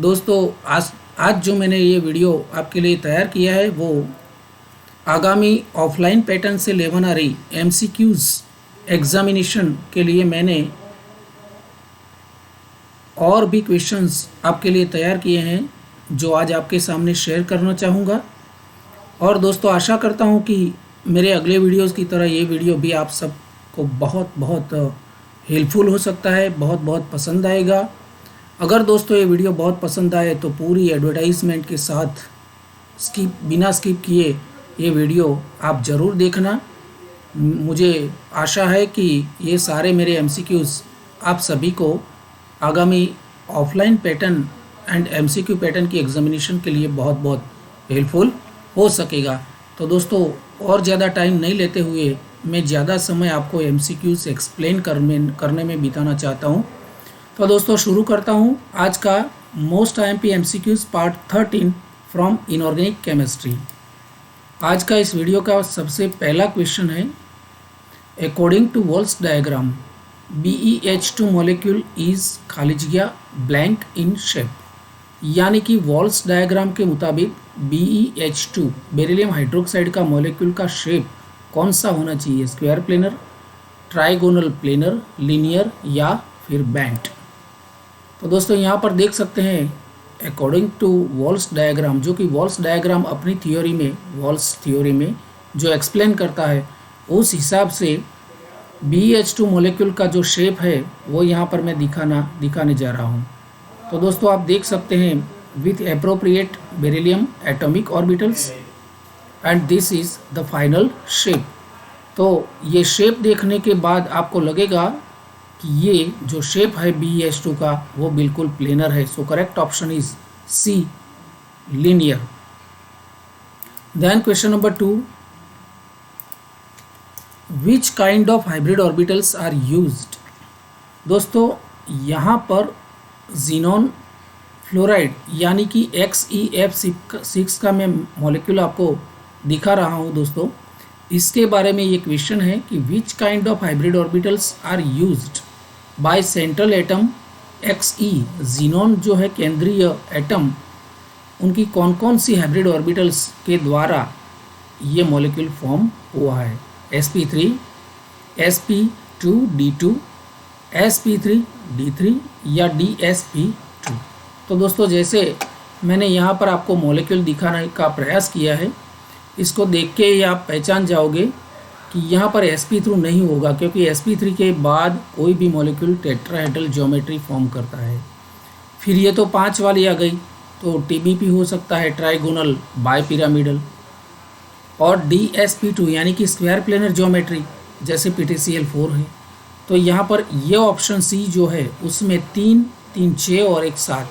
दोस्तों आज आज जो मैंने ये वीडियो आपके लिए तैयार किया है वो आगामी ऑफलाइन पैटर्न से लेवन आ रही एमसीक्यूज़ एग्जामिनेशन के लिए मैंने और भी क्वेश्चंस आपके लिए तैयार किए हैं जो आज आपके सामने शेयर करना चाहूँगा। और दोस्तों आशा करता हूँ कि मेरे अगले वीडियोस की तरह ये वीडियो भी आप सबको बहुत बहुत हेल्पफुल हो सकता है, बहुत बहुत पसंद आएगा। अगर दोस्तों ये वीडियो बहुत पसंद आए तो पूरी एडवर्टाइजमेंट के साथ बिना स्किप किए ये वीडियो आप ज़रूर देखना। मुझे आशा है कि ये सारे मेरे एमसीक्यूज़ आप सभी को आगामी offline pattern and MCQ pattern की एग्जामिनेशन के लिए बहुत बहुत हेल्पफुल हो सकेगा। तो दोस्तों और ज़्यादा टाइम नहीं लेते हुए मैं ज़्यादा समय आपको एमसीक्यूज़ एक्सप्लेन करने में बिताना चाहता हूँ। तो दोस्तों शुरू करता हूँ आज का most IMP MCQs part 13 from inorganic chemistry. आज का इस वीडियो का सबसे पहला क्वेश्चन है, according to Walsh diagram BeH2 molecule is खालिजिया ब्लैंक इन शेप। यानी कि वॉल्स डायग्राम के मुताबिक BeH2 बेरिलियम हाइड्रोक्साइड का मॉलिक्यूल का शेप कौन सा होना चाहिए, square planar, trigonal planar, linear या फिर बैंड। तो दोस्तों यहाँ पर देख सकते हैं अकॉर्डिंग टू वॉल्स डायग्राम, जो कि वॉल्स डायग्राम अपनी थियोरी में वॉल्स थ्योरी में जो एक्सप्लेन करता है उस हिसाब से BeH2 मॉलिक्यूल का जो शेप है वो यहाँ पर मैं दिखाने जा रहा हूँ। तो दोस्तों आप देख सकते हैं with appropriate beryllium atomic orbitals and this is the final shape. तो ये शेप देखने के बाद आपको लगेगा कि ये जो शेप है BeH2 का वो बिल्कुल प्लेनर है। So correct option is C, linear. Then question number 2, which kind of hybrid orbitals are used. दोस्तों यहाँ पर जीनॉन फ्लोराइड यानी कि XeF6 का मैं मॉलिक्यूल आपको दिखा रहा हूँ। दोस्तों इसके बारे में ये क्वेश्चन है कि which kind of hybrid orbitals are used by central atom Xe। Xenon जो है केंद्रीय एटम, उनकी कौन कौन सी हाइब्रिड ऑर्बिटल्स के द्वारा ये मॉलिक्यूल फॉर्म हुआ है, sp3, sp2d2, sp3d3 या dsp2। तो दोस्तों जैसे मैंने यहाँ पर आपको मॉलिक्यूल दिखाने का प्रयास किया है, इसको देख के ही आप पहचान जाओगे कि यहाँ पर sp3 नहीं होगा, क्योंकि sp3 के बाद कोई भी मॉलिक्यूल टेट्राहेड्रल ज्योमेट्री फॉर्म करता है। फिर ये तो 5 वाली आ गई, तो TBP हो सकता है, ट्राइगोनल बाइपिरामिडल, और dsp2 यानी कि स्क्वायर प्लेनर ज्योमेट्री जैसे PTCl4 है। तो यहाँ पर ये ऑप्शन सी जो है उसमें 3, 3, 6 और एक 7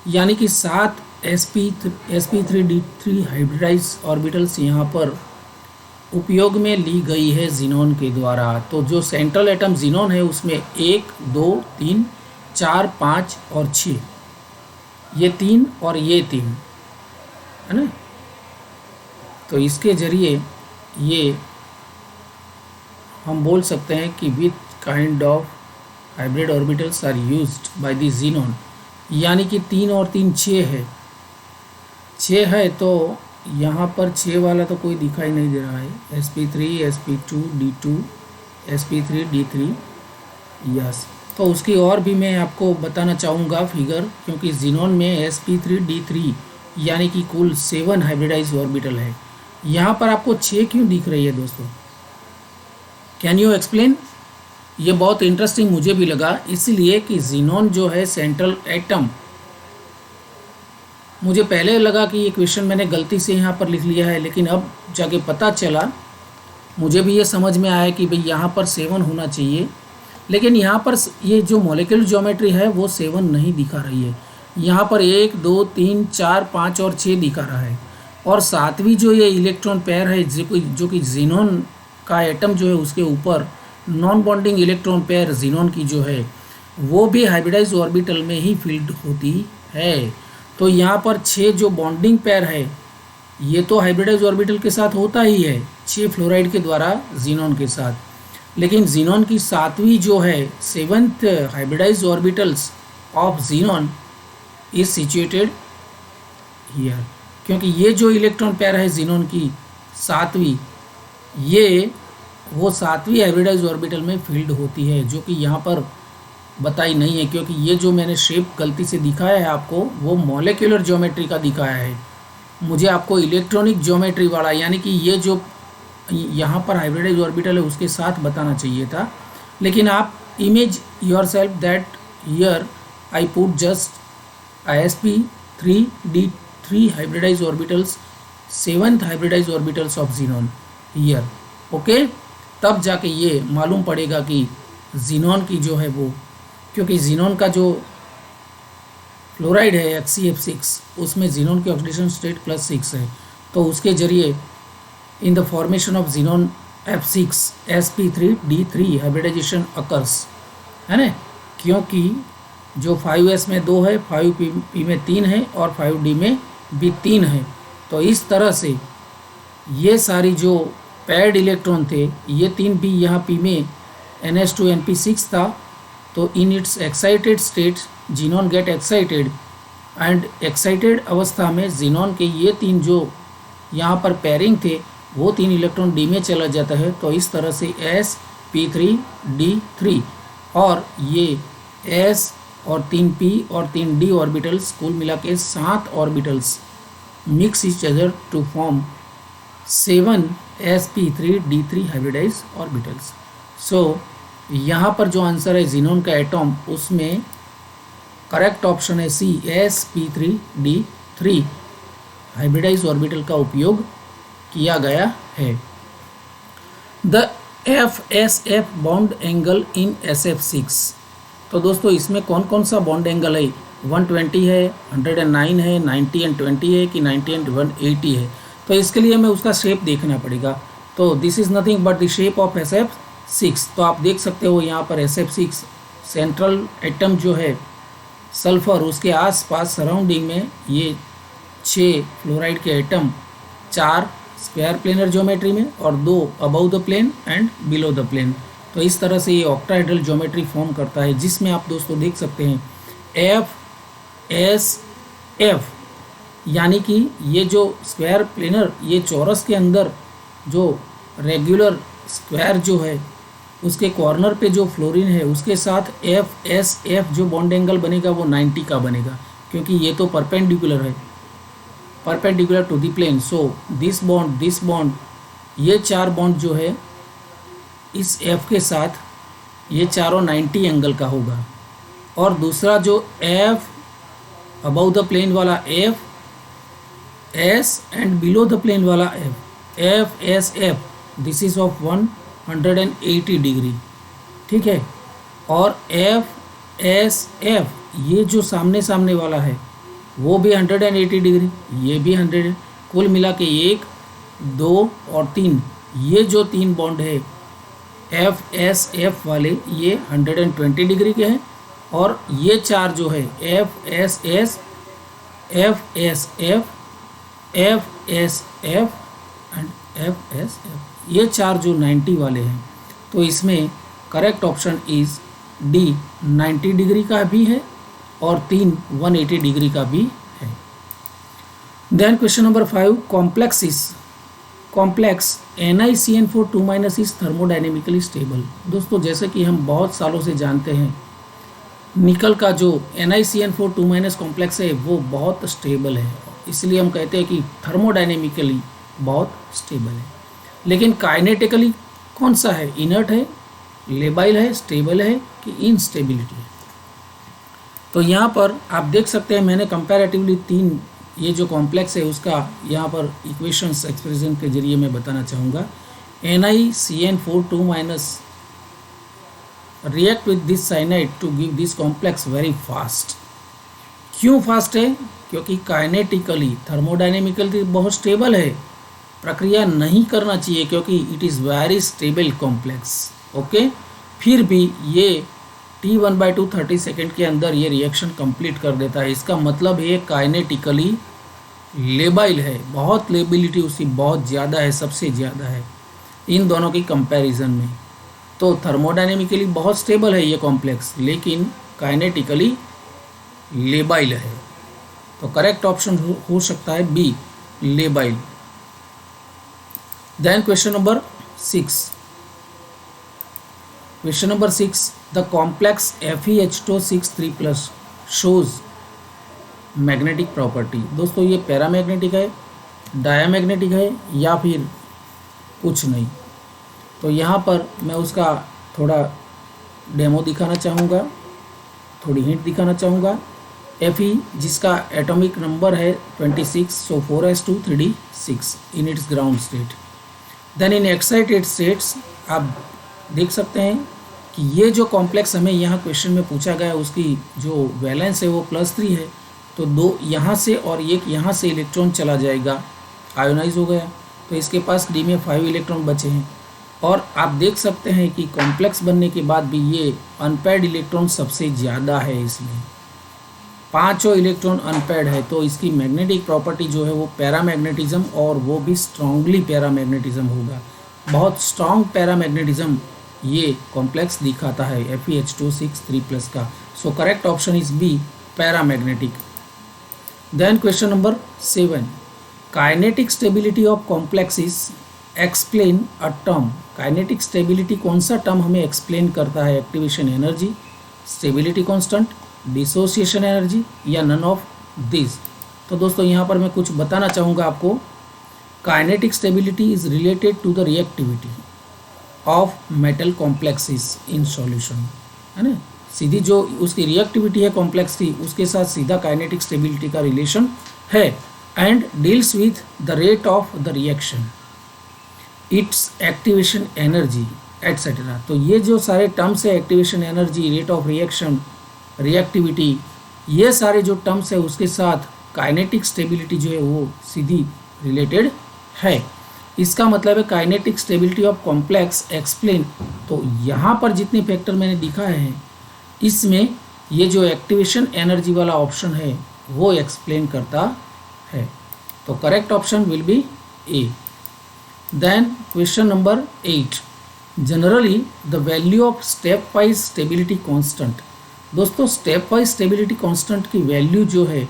यानी कि 7 sp3d3 हाइब्रिडाइज ऑर्बिटल्स यहाँ पर उपयोग में ली गई है जीनॉन के द्वारा। तो जो सेंट्रल एटम जीनॉन है उसमें 1, 2, 3, 4, 5 और 6, ये 3 और ये 3 है ना। तो इसके ज़रिए ये हम बोल सकते हैं कि which kind of hybrid orbitals are used by the xenon. यानी कि 3 और 3 6 है, 6 है तो यहाँ पर 6 वाला तो कोई दिखाई नहीं दे रहा है, sp3, sp2d2, sp3d3 यस। तो उसकी और भी मैं आपको बताना चाहूँगा फिगर, क्योंकि जीनॉन में sp3d3 यानी कि कुल 7 हाइब्रिडाइज ऑर्बिटल है। यहाँ पर आपको 6 क्यों दिख रही है दोस्तों, कैन यू एक्सप्लेन। ये बहुत इंटरेस्टिंग मुझे भी लगा, इसलिए कि जीनॉन जो है सेंट्रल एटम, मुझे पहले लगा कि ये क्वेश्चन मैंने गलती से यहाँ पर लिख लिया है, लेकिन अब जाके पता चला, मुझे भी ये समझ में आया कि भाई यहाँ पर 7 होना चाहिए, लेकिन यहाँ पर ये जो मॉलिक्यूलर ज्योमेट्री है वो 7 नहीं दिखा रही है। यहाँ पर 1, 2, 3, 4, 5 और 6 दिखा रहा है। और 7वीं जो ये इलेक्ट्रॉन पेयर है जो कि जीनॉन का एटम जो है उसके ऊपर non bonding electron pair xenon की जो है वो भी हाइब्रिडाइज ऑर्बिटल में ही फील्ड होती है। तो यहाँ पर 6 जो बॉन्डिंग पेयर है ये तो हाइब्रिडाइज ऑर्बिटल के साथ होता ही है, 6 फ्लोराइड के द्वारा जीनॉन के साथ, लेकिन जीनॉन की 7वीं जो है 7th hybridise orbitals of xenon is situated here, क्योंकि ये जो इलेक्ट्रॉन पेयर है जिनोन की सातवीं, ये वो सातवीं हाइब्रिडाइज ऑर्बिटल में फील्ड होती है, जो कि यहाँ पर बताई नहीं है, क्योंकि ये जो मैंने शेप गलती से दिखाया है आपको वो मॉलिक्यूलर ज्योमेट्री का दिखाया है। मुझे आपको इलेक्ट्रॉनिक ज्योमेट्री वाला, यानी कि ये जो यहाँ पर हाइब्रिडाइज ऑर्बिटल है उसके साथ बताना चाहिए था। लेकिन आप image your self that here I put just sp3d3 hybridized orbitals, 7th hybridized orbitals of xenon here, okay. तब जाके ये मालूम पड़ेगा कि xenon की जो है वो, क्योंकि xenon का जो फ्लोराइड है HCF6 उसमें xenon की ऑक्सीडेशन स्टेट +6 है, तो उसके जरिए in the formation of xenon F6 sp3d3 hybridisation occurs, है ना, क्योंकि जो 5s में 2 है, 5p में 3 है और 5d में भी 3 है। तो इस तरह से ये सारी जो पैड इलेक्ट्रॉन थे, ये 3 भी यहाँ p में ns2 np6 था, तो in its excited state xenon get excited, and excited अवस्था में जीनॉन के ये 3 जो यहाँ पर पेयरिंग थे वो 3 इलेक्ट्रॉन d में चला जाता है। तो इस तरह से sp3d3 और ये s और 3p और 3d ऑर्बिटल्स कुल मिला के 7 orbitals mix each other to form 7 sp3d3 hybridise orbitals. So यहाँ पर जो आंसर है जीनोन का एटॉम, उसमें करेक्ट ऑप्शन है सी, sp3d3 हाइब्रिडाइज ऑर्बिटल का उपयोग किया गया है। The FSF bond angle in SF6, तो दोस्तों इसमें कौन कौन सा बॉन्ड एंगल है, 120 है, 109 है, 90 एंड 20 है कि 90 एंड 180 है। तो इसके लिए हमें उसका शेप देखना पड़ेगा। तो this is nothing but the shape of SF6। तो आप देख सकते हो यहाँ पर SF6 सेंट्रल एटम जो है सल्फर, उसके आसपास सराउंडिंग में ये 6 फ्लोराइड के एटम, 4 स्क्वायर प्लेनर ज्योमेट्री में और 2 above the plane and below the plane. तो इस तरह से ये ऑक्टाहेड्रल ज्योमेट्री फॉर्म करता है, जिसमें आप दोस्तों देख सकते हैं FSF, यानी कि ये जो स्क्वायर प्लेनर, ये चौरस के अंदर जो रेगुलर स्क्वायर जो है उसके कॉर्नर पे जो फ्लोरीन है उसके साथ FSF जो बॉन्ड एंगल बनेगा वो 90 का बनेगा, क्योंकि ये तो परपेंडिकुलर है, perpendicular to the plane. So this bond, ये 4 बॉन्ड जो है इस F के साथ, ये चारों 90 एंगल का होगा। और दूसरा जो F अबव द प्लेन वाला F, S and below the plane वाला FSF, this is of 180 degree, ठीक है। और FSF ये जो सामने सामने वाला है वो भी 180 डिग्री, ये भी 100, कुल मिला के 1, 2 और 3, ये जो 3 बॉन्ड है FSF वाले ये 120 डिग्री के हैं। और ये 4 जो है FSS, FSF, FSF and FSF, ये 4 जो 90 वाले हैं। तो इसमें correct option is D, 90 degree का भी है और 3 180 डिग्री का भी है। Then question number 5, complex NiCN4 2- is thermodynamically stable. दोस्तों जैसे कि हम बहुत सालों से जानते हैं, निकल का जो NiCN4 2- कॉम्प्लेक्स है वो बहुत स्टेबल है, इसलिए हम कहते हैं कि थर्मोडाइनेमिकली बहुत स्टेबल है। लेकिन काइनेटिकली कौन सा है, इनर्ट है, लेबाइल है, स्टेबल है कि इनस्टेबिलिटी है। तो यहाँ पर आप देख सकते हैं मैंने कंपैरेटिवली 3 ये जो कॉम्प्लेक्स है उसका यहाँ पर इक्वेशंस एक्सप्रेशन के जरिए मैं बताना चाहूँगा। NiCN4 2- react with this cyanide to give this complex very fast. क्यों फास्ट है, क्योंकि काइनेटिकली थर्मोडाइनेमिकली बहुत स्टेबल है, प्रक्रिया नहीं करना चाहिए क्योंकि it is very stable complex, okay. फिर भी ये T1/2 30 सेकेंड के अंदर ये रिएक्शन कंप्लीट कर देता है। इसका मतलब ये काइनेटिकली लेबाइल है, बहुत लेबिलिटी उसकी बहुत ज़्यादा है, सबसे ज़्यादा है इन दोनों की कंपैरिजन में। तो थर्मोडाइनेमिकली बहुत स्टेबल है ये कॉम्प्लेक्स, लेकिन काइनेटिकली लेबाइल है, तो करेक्ट ऑप्शन हो सकता है B, labile. Then question number 6। Question number 6, the complex FeH2O6 3+ shows magnetic property. दोस्तों ये पैरामैग्नेटिक है, डायामैग्नेटिक है या फिर कुछ नहीं। तो यहाँ पर मैं उसका थोड़ा डेमो दिखाना चाहूँगा, थोड़ी हिंट दिखाना चाहूँगा। Fe जिसका एटॉमिक नंबर है 26, so 4s2 3d6 in its ground state. Then in excited states आप देख सकते हैं कि ये जो कॉम्प्लेक्स हमें यहाँ क्वेश्चन में पूछा गया है उसकी जो वैलेंस है वो +3 है। तो 2 यहाँ से और 1 यहाँ से इलेक्ट्रॉन चला जाएगा, आयोनाइज हो गया। तो इसके पास D में 5 इलेक्ट्रॉन बचे हैं। और आप देख सकते हैं कि कॉम्प्लेक्स बनने के बाद भी ये अनपेयर्ड इलेक्ट्रॉन सबसे ज़्यादा है, इसमें 5 इलेक्ट्रॉन अनपेयर्ड है। तो इसकी मैग्नेटिक प्रॉपर्टी जो है वो पैरामैग्नेटिज्म, और वो भी स्ट्रांगली पैरामैग्नेटिज्म होगा। बहुत स्ट्रांग पैरामैग्नेटिज्म ये कॉम्प्लेक्स दिखाता है FeH2O6 3+ का। So correct option is B, paramagnetic. Then question number 7, kinetic stability of complexes explain a term. Kinetic stability कौन सा टर्म हमें एक्सप्लेन करता है? Activation energy, stability constant, dissociation energy या नन ऑफ दिस। तो दोस्तों यहाँ पर मैं कुछ बताना चाहूँगा आपको। Kinetic stability is related to the reactivity of metal complexes in solution, है ना। सीधी जो उसकी रिएक्टिविटी है कॉम्प्लेक्स की, उसके साथ सीधा काइनेटिक स्टेबिलिटी का रिलेशन है। And deals with the rate of the reaction, it's activation energy etcetera. तो ये जो सारे टर्म्स है, activation energy, rate of reaction, reactivity, ये सारे जो टर्म्स है उसके साथ काइनेटिक स्टेबिलिटी जो है वो सीधी रिलेटेड है। इसका मतलब है kinetic stability of complex explain. तो यहाँ पर जितने फैक्टर मैंने दिखाए हैं इसमें ये जो एक्टिवेशन एनर्जी वाला ऑप्शन है वो एक्सप्लेन करता है। तो correct option will be A. Then question number 8, generally the value of stepwise stability constant. दोस्तों स्टेप वाइज स्टेबिलिटी कांस्टेंट की वैल्यू जो है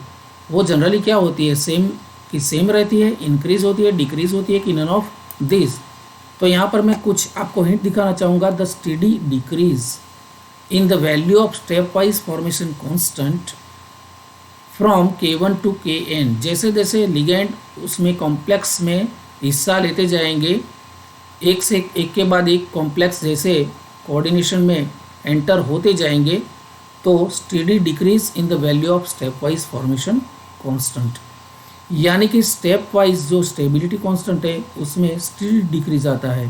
वो जनरली क्या होती है? सेम रहती है, इंक्रीज होती है, डिक्रीज होती है कि नन ऑफ दिस। तो यहाँ पर मैं कुछ आपको हिंट दिखाना चाहूँगा। The steady decrease in the value of stepwise formation constant from K1 to Kn। जैसे जैसे लिगेंड उसमें कॉम्प्लेक्स में हिस्सा लेते जाएंगे, एक से एक के बाद एक कॉम्प्लेक्स जैसे कोऑर्डिनेशन में एंटर होते जाएंगे, तो steady decrease in the value of stepwise formation constant. यानी कि स्टेप वाइज जो स्टेबिलिटी कांस्टेंट है उसमें स्टेडी डिक्रीज आता है।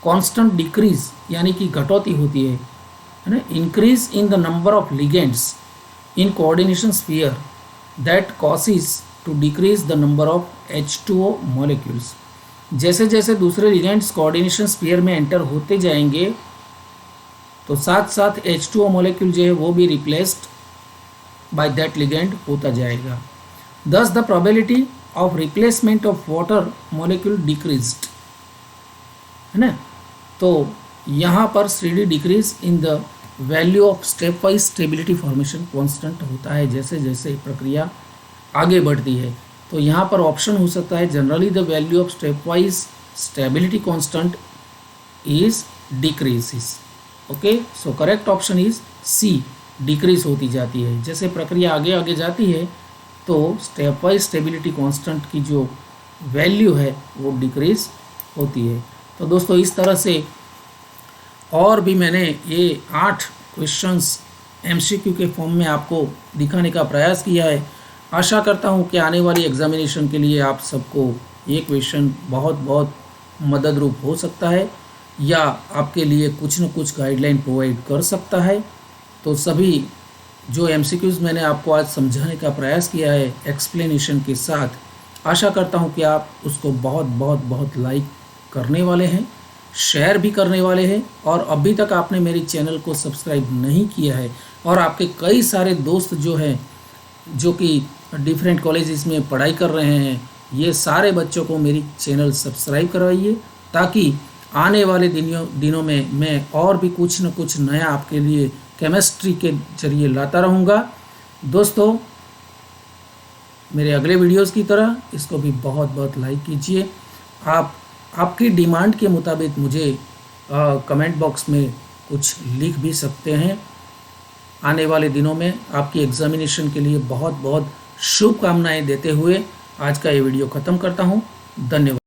कांस्टेंट डिक्रीज यानी कि घटौती होती है ना। Increase in the number of ligands in coordination sphere that causes to decrease the number of H2O molecules. जैसे जैसे दूसरे लिगेंड्स कोऑर्डिनेशन स्फीयर में एंटर होते जाएंगे तो साथ साथ H2O मॉलिक्यूल जो है वो भी रिप्लेस्ड बाय दैट लिगेंड होता जाएगा। Thus the probability of replacement of water molecule decreased, है ना। तो यहाँ पर steady decrease in the value of step wise stability formation constant होता है जैसे जैसे प्रक्रिया आगे बढ़ती है। तो यहाँ पर ऑप्शन हो सकता है generally the value of stepwise stability constant is decreases. Okay, so correct option is C, decrease होती जाती है। जैसे प्रक्रिया आगे आगे जाती है तो स्टेप वाइज स्टेबिलिटी कांस्टेंट की जो वैल्यू है वो डिक्रीज होती है। तो दोस्तों इस तरह से और भी मैंने ये 8 क्वेश्चंस MCQ के फॉर्म में आपको दिखाने का प्रयास किया है। आशा करता हूँ कि आने वाली एग्जामिनेशन के लिए आप सबको ये क्वेश्चन बहुत बहुत मदद रूप हो सकता है या आपके लिए कुछ न कुछ गाइडलाइन प्रोवाइड कर सकता है। तो सभी जो MCQs मैंने आपको आज समझाने का प्रयास किया है एक्सप्लेनेशन के साथ, आशा करता हूं कि आप उसको बहुत बहुत बहुत लाइक करने वाले हैं, शेयर भी करने वाले हैं। और अभी तक आपने मेरे चैनल को सब्सक्राइब नहीं किया है और आपके कई सारे दोस्त जो हैं जो कि डिफरेंट कॉलेजेस में पढ़ाई कर रहे हैं, ये सारे बच्चों को मेरी चैनल सब्सक्राइब करवाइए ताकि आने वाले दिनों में मैं और भी कुछ न कुछ नया आपके लिए केमिस्ट्री के जरिए लाता रहूँगा। दोस्तों मेरे अगले वीडियोस की तरह इसको भी बहुत बहुत लाइक कीजिए। आपकी डिमांड के मुताबिक मुझे कमेंट बॉक्स में कुछ लिख भी सकते हैं। आने वाले दिनों में आपकी एग्जामिनेशन के लिए बहुत बहुत शुभकामनाएं देते हुए आज का ये वीडियो ख़त्म करता हूँ। धन्यवाद।